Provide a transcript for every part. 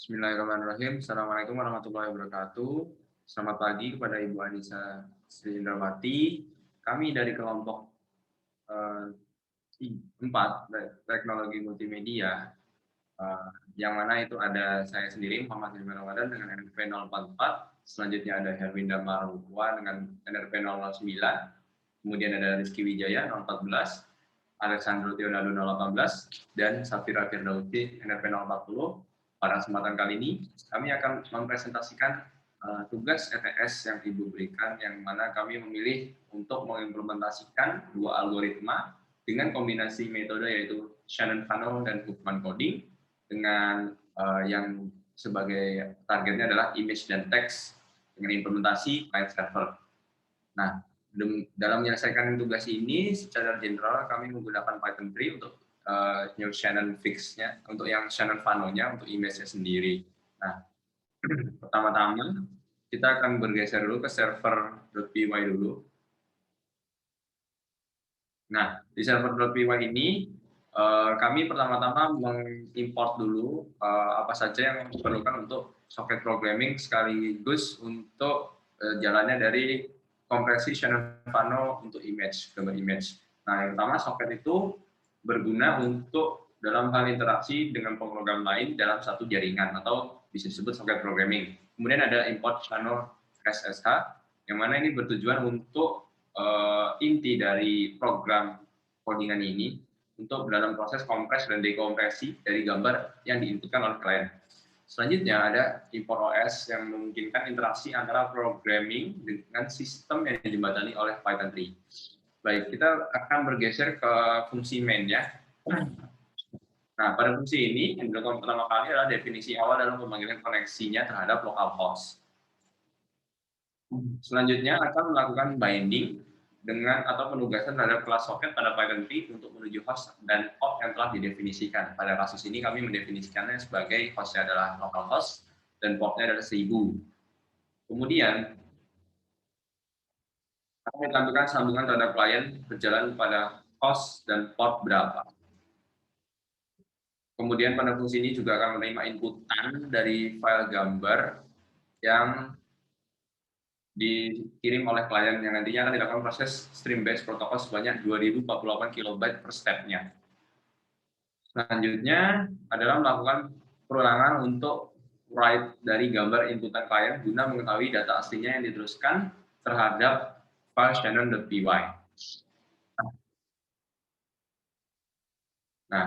Bismillahirrahmanirrahim. Assalamualaikum warahmatullahi wabarakatuh. Selamat pagi kepada Ibu Anissa Sri Indrawati. Kami dari kelompok 4 Teknologi Multimedia, yang mana itu ada saya sendiri Muhammad Hilman Ramadan dengan NRP 044, selanjutnya ada Herwinda Marwa dengan NRP 009, kemudian ada Rizky Wijaya 014, Alexandro Tionado 018, dan Safira Firdausi NRP 040. Pada kesempatan kali ini, kami akan mempresentasikan tugas ETS yang Ibu berikan, yang mana kami memilih untuk mengimplementasikan dua algoritma dengan kombinasi metode yaitu Shannon-Fano dan Huffman coding, dengan yang sebagai targetnya adalah image dan text dengan implementasi client server. Nah, dalam menyelesaikan tugas ini secara general kami menggunakan Python 3 untuk new Shannon fix-nya, untuk yang Shannon Fano-nya untuk image-nya sendiri. Nah, pertama-tama kita akan bergeser dulu ke server.py dulu. Nah, di server.py ini kami pertama-tama mengimport dulu apa saja yang diperlukan untuk socket programming sekaligus untuk jalannya dari kompresi Shannon Fano untuk image, gambar image. Nah, yang pertama socket itu berguna untuk dalam hal interaksi dengan program lain dalam satu jaringan atau bisa disebut socket programming. Kemudian ada import channel SSH, yang mana ini bertujuan untuk inti dari program codingan ini untuk dalam proses kompres dan dekompresi dari gambar yang diinputkan oleh klien. Selanjutnya ada import OS yang memungkinkan interaksi antara programming dengan sistem yang dijembatani oleh Python 3. Baik, kita akan bergeser ke fungsi main ya. Nah, pada fungsi ini yang dilakukan pertama kali adalah definisi awal dalam pemanggilan koneksinya terhadap localhost. Selanjutnya akan melakukan binding dengan atau penugasan terhadap kelas socket pada Python 3 untuk menuju host dan port yang telah didefinisikan. Pada kasus ini kami mendefinisikannya sebagai hostnya adalah localhost dan portnya adalah 1000. Kemudian kami tampilkan sambungan terhadap klien berjalan pada host dan port berapa. Kemudian pada fungsi ini juga akan menerima inputan dari file gambar yang dikirim oleh klien yang nantinya akan dilakukan proses stream based protokol sebanyak 2048 kilobyte per step-nya. Selanjutnya adalah melakukan perulangan untuk write dari gambar inputan klien guna mengetahui data aslinya yang diteruskan terhadap file shannon.py. Nah,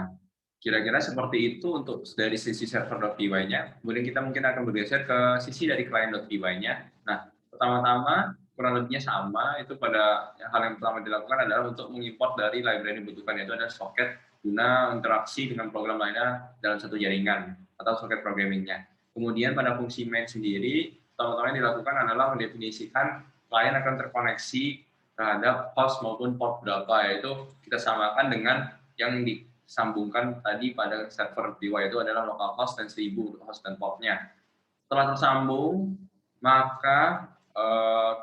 kira-kira seperti itu untuk dari sisi server.py-nya. Kemudian kita mungkin akan bergeser ke sisi dari client.py-nya. Nah, pertama-tama kurang lebihnya sama, itu pada hal yang pertama dilakukan adalah untuk mengimport dari library yang dibutuhkan, yaitu ada socket guna interaksi dengan program lainnya dalam satu jaringan atau socket programming-nya. Kemudian pada fungsi main sendiri, pertama-tama yang dilakukan adalah mendefinisikan klien akan terkoneksi terhadap host maupun port berapa, yaitu kita samakan dengan yang disambungkan tadi pada server DIY itu adalah localhost dan 1000 untuk host dan portnya. Setelah tersambung, maka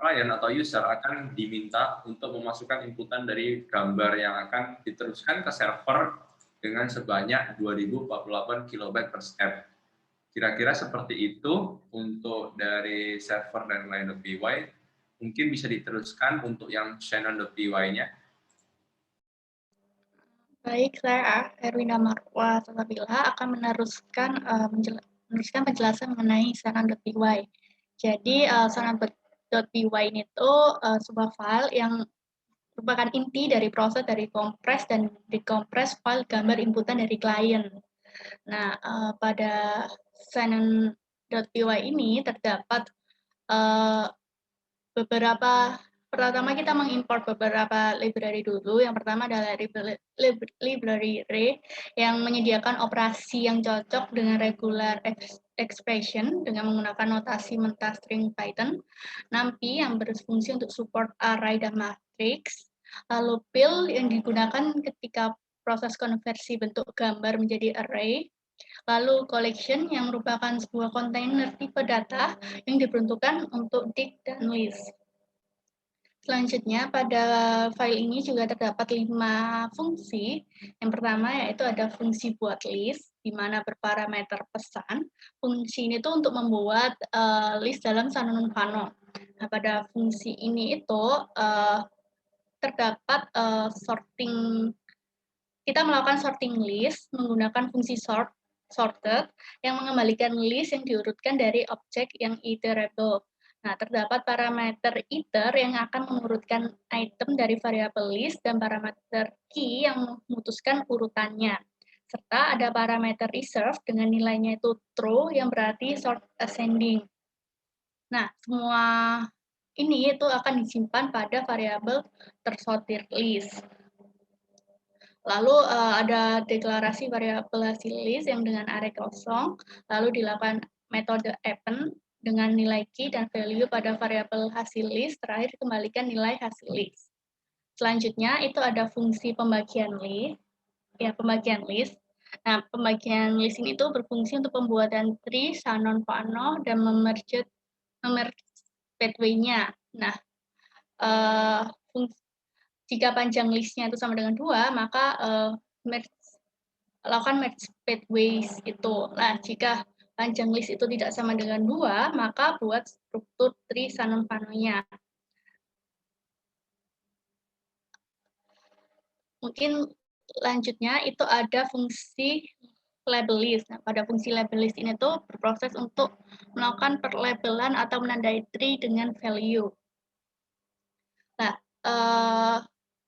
klien atau user akan diminta untuk memasukkan inputan dari gambar yang akan diteruskan ke server dengan sebanyak 2048 kilobyte per step. Kira-kira seperti itu untuk dari server dan client.py. Mungkin bisa diteruskan untuk yang Shannon.py-nya. Baik, saya Erwinda Marwa Salabila akan meneruskan penjelasan mengenai Shannon.py. Jadi, Shannon.py ini tuh sebuah file yang merupakan inti dari proses dari kompres dan dekompres file gambar inputan dari klien. Nah, pada Shannon.py ini terdapat pertama kita mengimport beberapa library dulu. Yang pertama adalah library array yang menyediakan operasi yang cocok dengan regular expression dengan menggunakan notasi mentah string Python. NumPy yang berfungsi untuk support array dan matrix. Lalu pill yang digunakan ketika proses konversi bentuk gambar menjadi array. Lalu collection yang merupakan sebuah kontainer tipe data yang diperuntukkan untuk dig dan list. Selanjutnya, pada file ini juga terdapat 5 fungsi. Yang pertama yaitu ada fungsi buat list, di mana berparameter pesan. Fungsi ini tuh untuk membuat list dalam SanonPano. Nah, pada fungsi ini itu terdapat sorting. Kita melakukan sorting list menggunakan fungsi sorted yang mengembalikan list yang diurutkan dari objek yang iterable. Nah, terdapat parameter iter yang akan mengurutkan item dari variabel list dan parameter key yang memutuskan urutannya. Serta ada parameter reserve dengan nilainya itu true yang berarti sort ascending. Nah, semua ini itu akan disimpan pada variabel tersortir list. Lalu ada deklarasi variabel hasil list yang dengan array kosong, lalu dilakukan metode append dengan nilai key dan value pada variabel hasil list, terakhir kembalikan nilai hasil list. Selanjutnya itu ada fungsi pembagian list. Ya, pembagian list. Nah, pembagian list ini itu berfungsi untuk pembuatan tree, SanonPano, dan memerge pathway-nya. Nah, jika panjang listnya itu sama dengan 2, maka lakukan merge pathways itu. Nah, jika panjang list itu tidak sama dengan 2, maka buat struktur tree SanonPano-nya. Mungkin lanjutnya itu ada fungsi label list. Nah, pada fungsi label list ini tuh berproses untuk melakukan perlabelan atau menandai tree dengan value. Nah,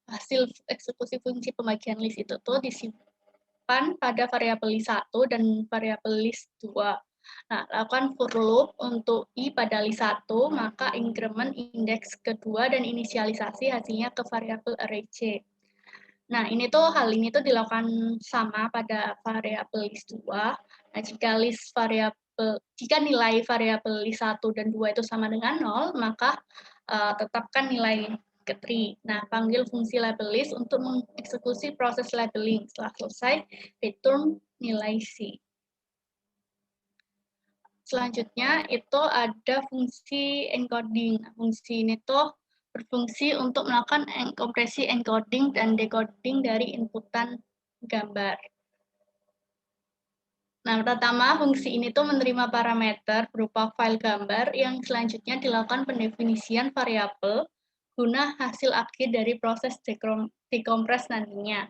hasil eksekusi fungsi pembagian list itu tuh disimpan pada variabel list 1 dan variabel list 2. Nah, lakukan for loop untuk i pada list 1, maka increment indeks kedua dan inisialisasi hasilnya ke variabel array C. Nah, hal ini tuh dilakukan sama pada variabel list 2. Nah, jika nilai variabel list 1 dan 2 itu sama dengan 0, maka tetapkan nilai ke tree. Nah, panggil fungsi label list untuk mengeksekusi proses labeling. Setelah selesai, return nilai C. Selanjutnya itu ada fungsi encoding. Fungsi ini tuh berfungsi untuk melakukan kompresi encoding dan decoding dari inputan gambar. Nah, pertama fungsi ini tuh menerima parameter berupa file gambar yang selanjutnya dilakukan pendefinisian variabel guna hasil akhir dari proses dekompres nantinya.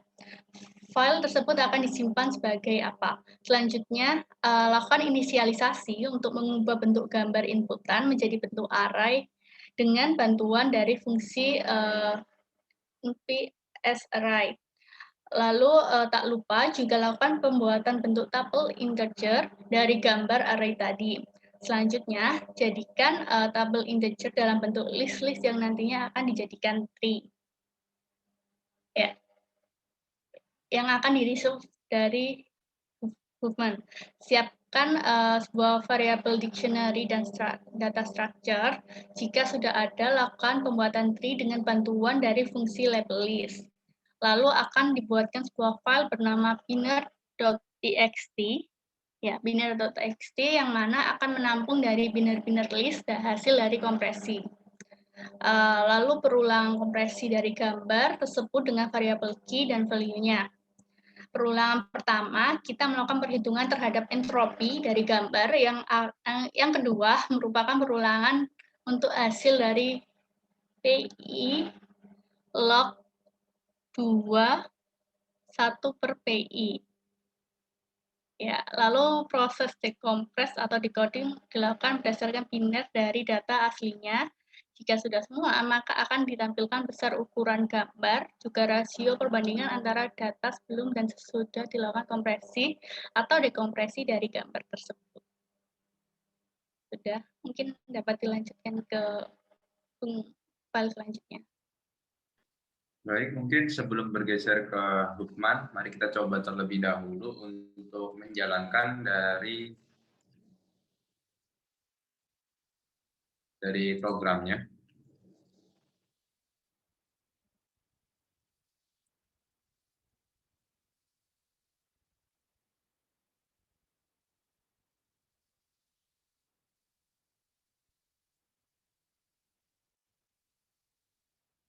File tersebut akan disimpan sebagai apa? Selanjutnya, lakukan inisialisasi untuk mengubah bentuk gambar inputan menjadi bentuk array dengan bantuan dari fungsi psArray. Lalu tak lupa juga lakukan pembuatan bentuk tuple integer dari gambar array tadi. Selanjutnya, jadikan tuple integer dalam bentuk list-list yang nantinya akan dijadikan tree. Ya, yang akan di-resolve dari movement. Siapkan sebuah variabel dictionary dan data structure. Jika sudah ada, lakukan pembuatan tree dengan bantuan dari fungsi label list. Lalu akan dibuatkan sebuah file bernama binary.txt. Ya, binary.txt yang mana akan menampung dari binary list dan hasil dari kompresi. Lalu berulang kompresi dari gambar tersebut dengan variabel key dan value-nya. Perulangan pertama, kita melakukan perhitungan terhadap entropi dari gambar. Yang kedua, merupakan perulangan untuk hasil dari PI log 2 1 per PI. Ya, lalu proses dekompres atau decoding dilakukan berdasarkan binary dari data aslinya. Jika sudah semua, maka akan ditampilkan besar ukuran gambar, juga rasio perbandingan antara data sebelum dan sesudah dilakukan kompresi atau dekompresi dari gambar tersebut. Sudah, mungkin dapat dilanjutkan ke file selanjutnya. Baik, mungkin sebelum bergeser ke Lukman, mari kita coba terlebih dahulu untuk menjalankan dari programnya.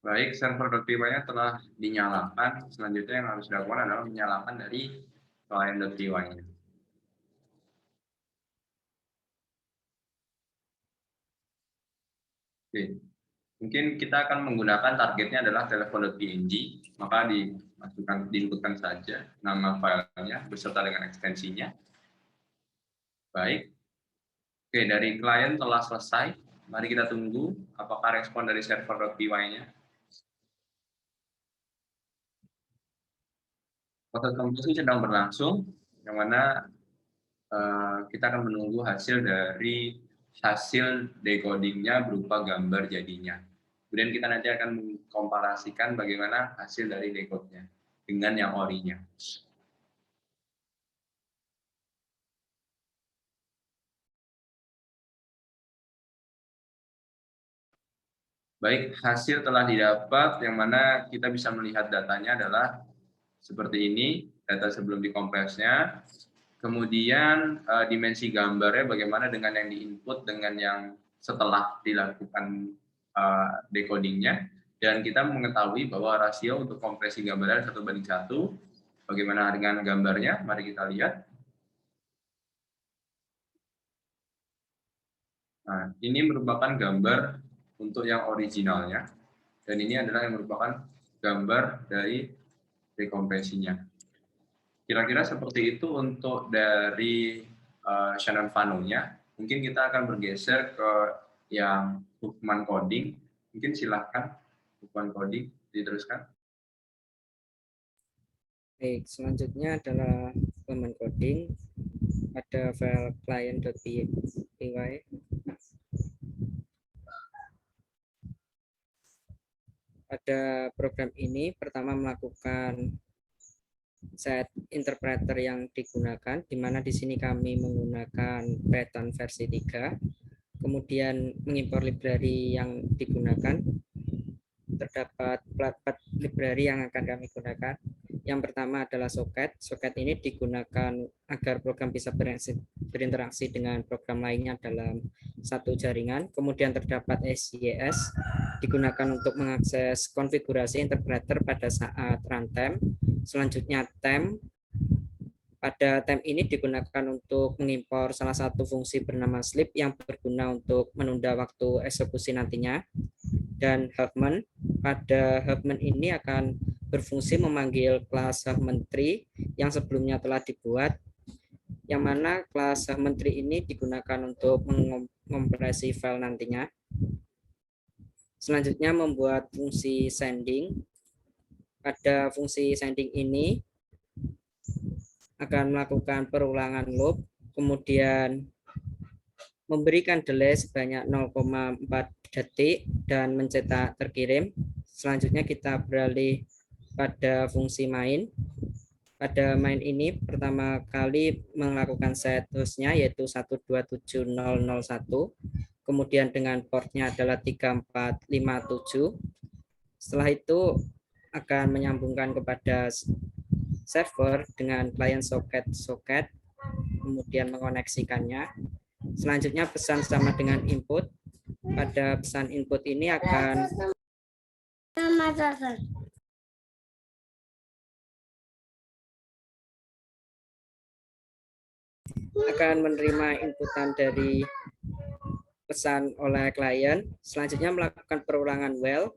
Baik, server .py-nya telah dinyalakan. Selanjutnya yang harus dilakukan adalah menyalakan dari client.py-nya. Oke. Mungkin kita akan menggunakan targetnya adalah telepon.png, maka diinputkan saja nama filenya beserta dengan ekstensinya. Baik. Oke, dari klien telah selesai. Mari kita tunggu apakah respon dari server.py-nya. Proses kompresi sedang berlangsung, yang mana kita akan menunggu hasil decoding-nya berupa gambar jadinya. Kemudian kita nanti akan mengkomparasikan bagaimana hasil dari decode-nya dengan yang orinya. Baik, hasil telah didapat, yang mana kita bisa melihat datanya adalah seperti ini, data sebelum dikompresnya. Kemudian dimensi gambarnya bagaimana dengan yang di-input dengan yang setelah dilakukan decoding-nya. Dan kita mengetahui bahwa rasio untuk kompresi gambarnya 1:1. Bagaimana dengan gambarnya? Mari kita lihat. Nah, ini merupakan gambar untuk yang originalnya. Dan ini adalah yang merupakan gambar dari dekompresinya. Kira-kira seperti itu untuk dari Shannon Fano-nya. Mungkin kita akan bergeser ke yang Huffman coding. Mungkin silahkan Huffman coding diteruskan. Baik, selanjutnya adalah Huffman coding. Ada file client.py. Pada program ini pertama melakukan set interpreter yang digunakan, di mana di sini kami menggunakan Python versi 3, kemudian mengimpor library yang digunakan. Terdapat 4 library yang akan kami gunakan. Yang pertama adalah socket. Socket ini digunakan agar program bisa berinteraksi dengan program lainnya dalam satu jaringan. Kemudian terdapat SYS, digunakan untuk mengakses konfigurasi interpreter pada saat runtime. Selanjutnya temp. Pada temp ini digunakan untuk mengimpor salah satu fungsi bernama sleep yang berguna untuk menunda waktu eksekusi nantinya. Dan Huffman, pada Huffman ini akan berfungsi memanggil kelas Huffman tree yang sebelumnya telah dibuat, yang mana kelas Huffman tree ini digunakan untuk mengompresi file nantinya. Selanjutnya membuat fungsi sending. Pada fungsi sending ini akan melakukan perulangan loop, kemudian memberikan delay sebanyak 0,4 detik dan mencetak terkirim. Selanjutnya kita beralih pada fungsi main. Pada main ini pertama kali melakukan set hostnya yaitu 127.0.0.1, kemudian dengan portnya adalah 3457. Setelah itu akan menyambungkan kepada server dengan client socket, kemudian mengoneksikannya. Selanjutnya pesan sama dengan input. Pada pesan input ini akan menerima inputan dari pesan oleh klien. Selanjutnya melakukan perulangan while.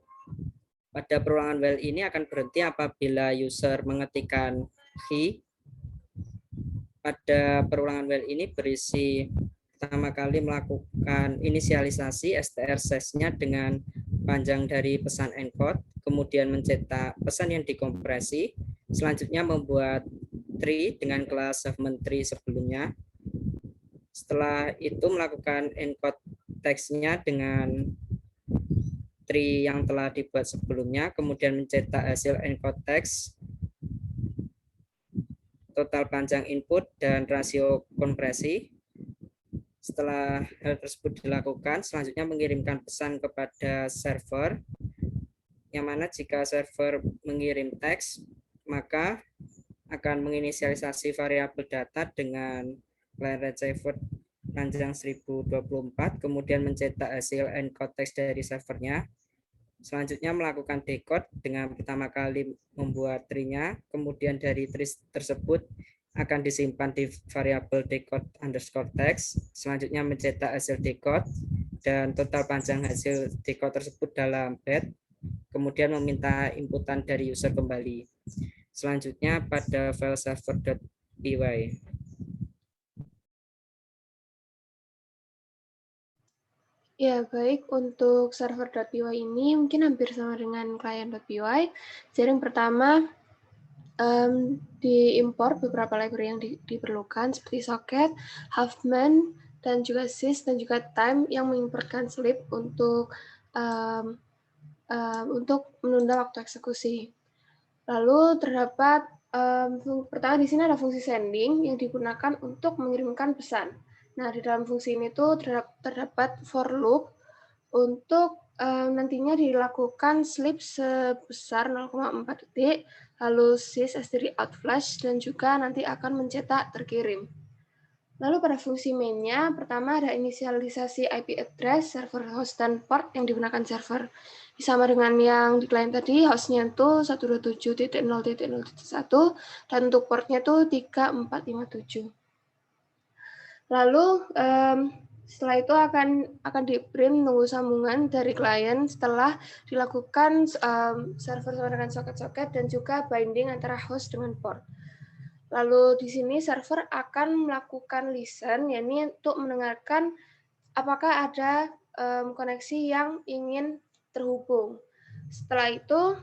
Pada perulangan while ini akan berhenti apabila user mengetikkan key. Pada perulangan while ini berisi pertama kali melakukan inisialisasi str size-nya dengan panjang dari pesan encode, kemudian mencetak pesan yang dikompresi, selanjutnya membuat tree dengan kelas Huffman tree sebelumnya. Setelah itu melakukan encode teksnya dengan tree yang telah dibuat sebelumnya, kemudian mencetak hasil encode teks, total panjang input, dan rasio kompresi. Setelah hal tersebut dilakukan, selanjutnya mengirimkan pesan kepada server, yang mana jika server mengirim teks, maka akan menginisialisasi variabel data dengan client retriever panjang 1024, kemudian mencetak hasil encode teks dari servernya. Selanjutnya melakukan decode dengan pertama kali membuat tree-nya, kemudian dari tree tersebut akan disimpan di variabel decode underscore text, selanjutnya mencetak hasil decode, dan total panjang hasil decode tersebut dalam bed, kemudian meminta inputan dari user kembali. Selanjutnya pada file server.py. Ya, baik. Untuk server.py ini mungkin hampir sama dengan client.py. Jadi yang pertama, diimpor beberapa library yang diperlukan seperti socket, Huffman, dan juga sys, dan juga time yang mengimportkan sleep untuk menunda waktu eksekusi. Lalu terdapat pertama di sini ada fungsi sending yang digunakan untuk mengirimkan pesan. Nah, di dalam fungsi ini tuh terdapat for loop untuk nantinya dilakukan sleep sebesar 0,4 detik, lalu sys std out flash, dan juga nanti akan mencetak terkirim. Lalu pada fungsi main-nya, pertama ada inisialisasi IP address, server host, dan port yang digunakan server. Sama dengan yang di klien tadi, hostnya itu 127.0.0.1, dan untuk portnya itu 3457. Lalu setelah itu akan di-print nunggu sambungan dari klien setelah dilakukan server sama dengan soket-soket dan juga binding antara host dengan port. Lalu di sini server akan melakukan listen, yakni untuk mendengarkan apakah ada koneksi yang ingin terhubung. Setelah itu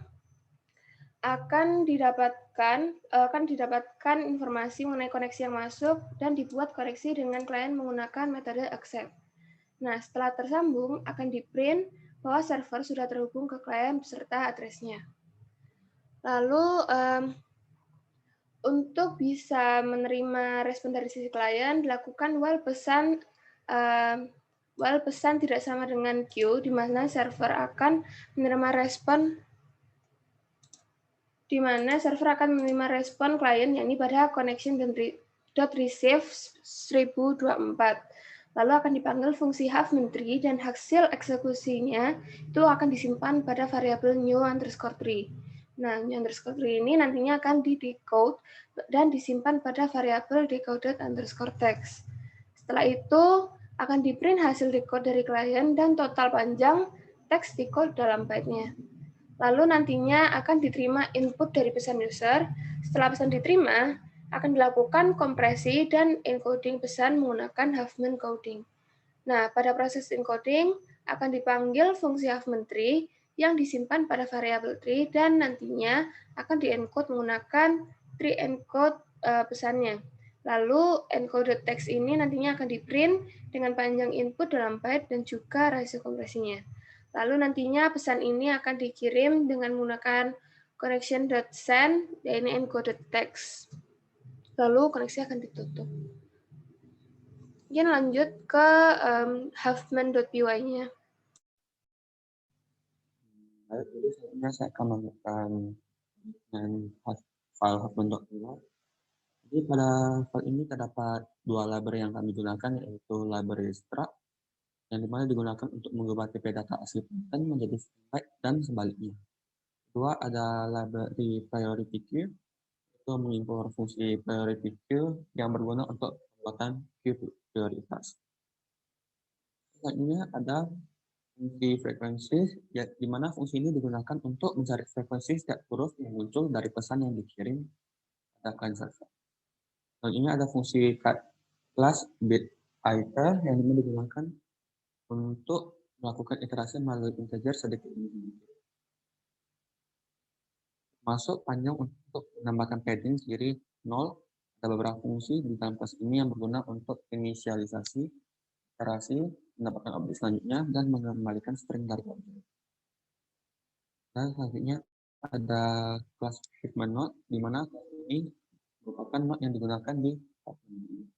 akan didapatkan informasi mengenai koneksi yang masuk dan dibuat koneksi dengan klien menggunakan metode accept. Nah, setelah tersambung akan di-print bahwa server sudah terhubung ke klien beserta address-nya. Lalu untuk bisa menerima respon dari sisi klien, dilakukan while pesan tidak sama dengan queue, di mana server akan menerima respon klien, yakni pada connection.receive 1024. Lalu akan dipanggil fungsi Huffman-tree dan hasil eksekusinya itu akan disimpan pada variabel new_tree. Nah, new_tree ini nantinya akan di-decode dan disimpan pada variabel decoded_text. Setelah itu akan di-print hasil decode dari klien dan total panjang teks decode dalam byte-nya. Lalu nantinya akan diterima input dari pesan user. Setelah pesan diterima, akan dilakukan kompresi dan encoding pesan menggunakan Huffman coding. Nah, pada proses encoding akan dipanggil fungsi Huffman-tree yang disimpan pada variabel tree dan nantinya akan di-encode menggunakan tree encode pesannya. Lalu encoded text ini nantinya akan di-print dengan panjang input dalam byte dan juga rasio kompresinya. Lalu nantinya pesan ini akan dikirim dengan menggunakan connection.send, dan ini encoded text. Lalu koneksi akan ditutup. Kemudian lanjut ke Huffman.py-nya. Baik, jadi selanjutnya saya akan menemukan file Huffman.py. Jadi pada file ini terdapat dua library yang kami gunakan, yaitu library struct, yang dimana digunakan untuk mengubah TP data asli Python menjadi string byte dan sebaliknya. Kedua ada library priority queue, itu mengimpor fungsi priority queue yang berguna untuk pembuatan queue prioritas. Selanjutnya ada fungsi frekuensi, ya, di mana fungsi ini digunakan untuk mencari frekuensi setiap huruf yang muncul dari pesan yang dikirim pada client server. Selanjutnya ada fungsi class bit iter yang digunakan untuk melakukan iterasi melalui integer sedikit mungkin. Masuk panjang untuk menambahkan padding sendiri 0. Ada beberapa fungsi di dalam kelas ini yang berguna untuk inisialisasi, iterasi, mendapatkan objek selanjutnya, dan mengembalikan string dari objek. Dan selanjutnya ada kelas Huffman node, di mana ini merupakan node yang digunakan di Huffman.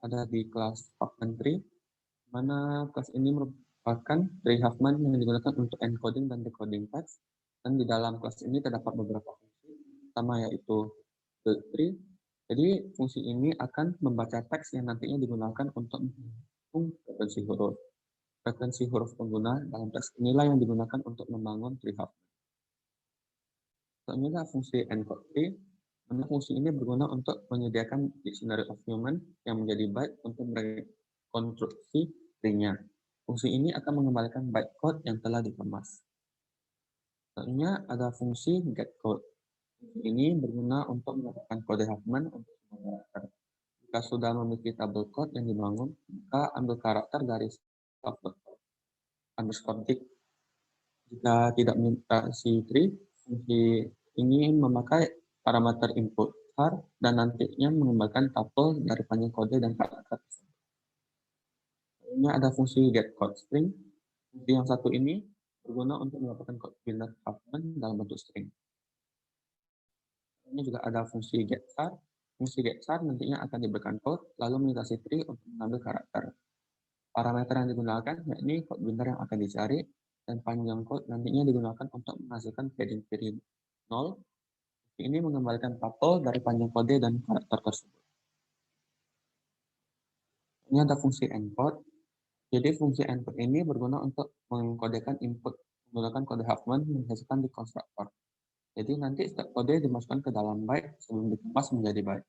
Ada di kelas Huffman-tree, di mana kelas ini merupakan tree Huffman yang digunakan untuk encoding dan decoding teks. Dan di dalam kelas ini terdapat beberapa fungsi, pertama yaitu build tree. Jadi fungsi ini akan membaca teks yang nantinya digunakan untuk menghitung frekuensi huruf. Frekuensi huruf pengguna dalam teks inilah yang digunakan untuk membangun tree Huffman. Selanjutnya fungsi encode-free. Fungsi ini berguna untuk menyediakan dictionary of human yang menjadi byte untuk merekonstruksi tree-nya. Fungsi ini akan mengembalikan bytecode yang telah dikemas. Selanjutnya ada fungsi getCode. Fungsi ini berguna untuk melakukan kode Huffman untuk semua karakter. Jika sudah memiliki tabel code yang dibangun, maka ambil karakter dari _dict. Jika tidak mutasi tree, fungsi ini memakai parameter input char dan nantinya mengembalikan tuple dari panjang kode dan karakter. Ini ada fungsi getCodeString. Fungsi yang satu ini berguna untuk mendapatkan code binder Huffman dalam bentuk string. Ini juga ada fungsi getChar. Fungsi getChar nantinya akan diberikan code lalu melintasi tree untuk mengambil karakter. Parameter yang digunakan yakni code binder yang akan dicari dan panjang code nantinya digunakan untuk menghasilkan padding period 0. Ini mengembalikan tuple dari panjang kode dan karakter tersebut. Ini ada fungsi encode. Jadi fungsi encode ini berguna untuk mengkodekan input menggunakan kode Huffman yang dihasilkan di konstruktor. Jadi nanti setiap kode dimasukkan ke dalam byte sebelum dikemas menjadi byte.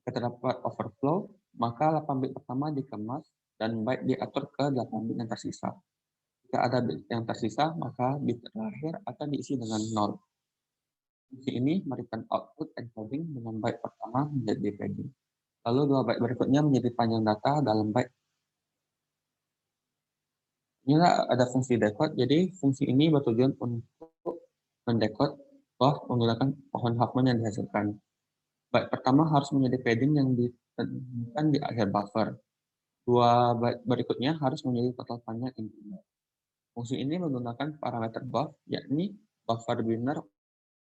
Jika terdapat overflow, maka 8 bit pertama dikemas dan byte diatur ke 8 bit yang tersisa. Jika ada bit yang tersisa, maka bit terakhir akan diisi dengan 0. Fungsi ini memberikan output encoding dengan byte pertama menjadi padding. Lalu 2 byte berikutnya menjadi panjang data dalam byte. Inilah ada fungsi decode. Jadi fungsi ini bertujuan untuk mendecode menggunakan pohon Huffman yang dihasilkan. Byte pertama harus menjadi padding yang ditentukan di akhir buffer. 2 byte berikutnya harus menjadi total panjang input. Fungsi ini menggunakan parameter buff, yakni buffer binder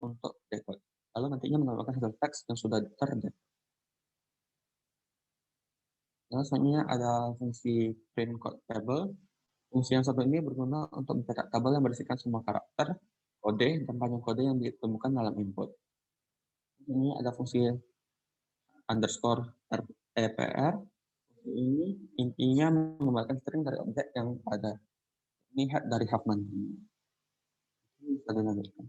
untuk decode. Lalu nantinya menggunakan hasil teks yang sudah terdecode. Lalu selanjutnya ada fungsi print code table. Fungsi yang satu ini berguna untuk mencetak tabel yang berisikan semua karakter, kode, dan panjang kode yang ditemukan dalam input. Ini ada fungsi underscore _rpr. Ini intinya mengembalikan string dari objek yang ada. Ini head dari Huffman. Ini bisa dilanjutkan.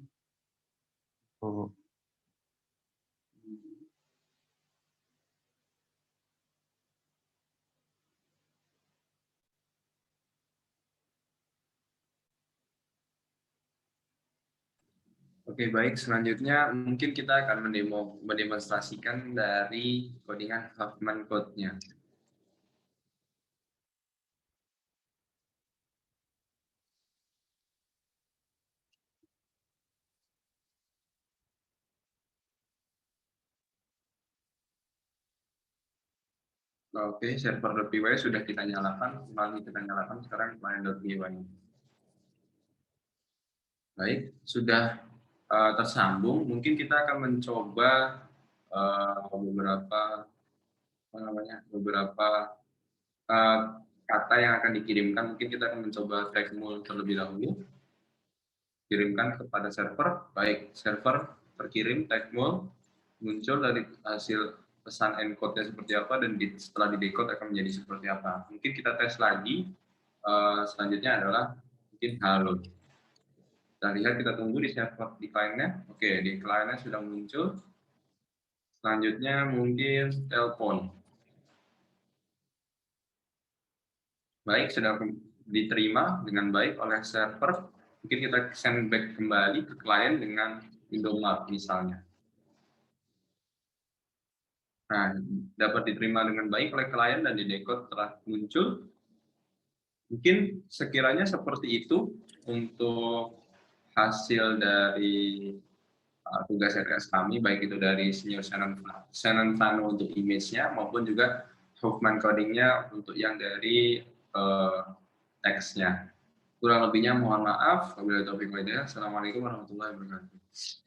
Oke, baik. Selanjutnya mungkin kita akan mendemonstrasikan dari codingan Huffman code-nya. Oke, server.py sudah kita nyalakan. Mari kita nyalakan sekarang client.py. Baik, sudah tersambung. Mungkin kita akan mencoba beberapa kata yang akan dikirimkan. Mungkin kita akan mencoba tagmul terlebih dahulu. Kirimkan kepada server. Baik, server terkirim tagmul, muncul dari hasil pesan encode-nya seperti apa dan setelah di decode akan menjadi seperti apa. Mungkin kita tes lagi. Selanjutnya adalah mungkin halo. Kita lihat, kita tunggu di server di kliennya. Oke, di kliennya sudah muncul. Selanjutnya mungkin telepon. Baik, sudah diterima dengan baik oleh server. Mungkin kita send back kembali ke klien dengan window map misalnya. Nah, dapat diterima dengan baik oleh klien dan di decode telah muncul. Mungkin sekiranya seperti itu untuk hasil dari tugas RS kami, baik itu dari Senior Shannon Fano untuk image-nya maupun juga Huffman coding-nya untuk yang dari teksnya. Kurang lebihnya mohon maaf. Wabillahi taufiq wal hidayah. Assalamualaikum warahmatullahi wabarakatuh.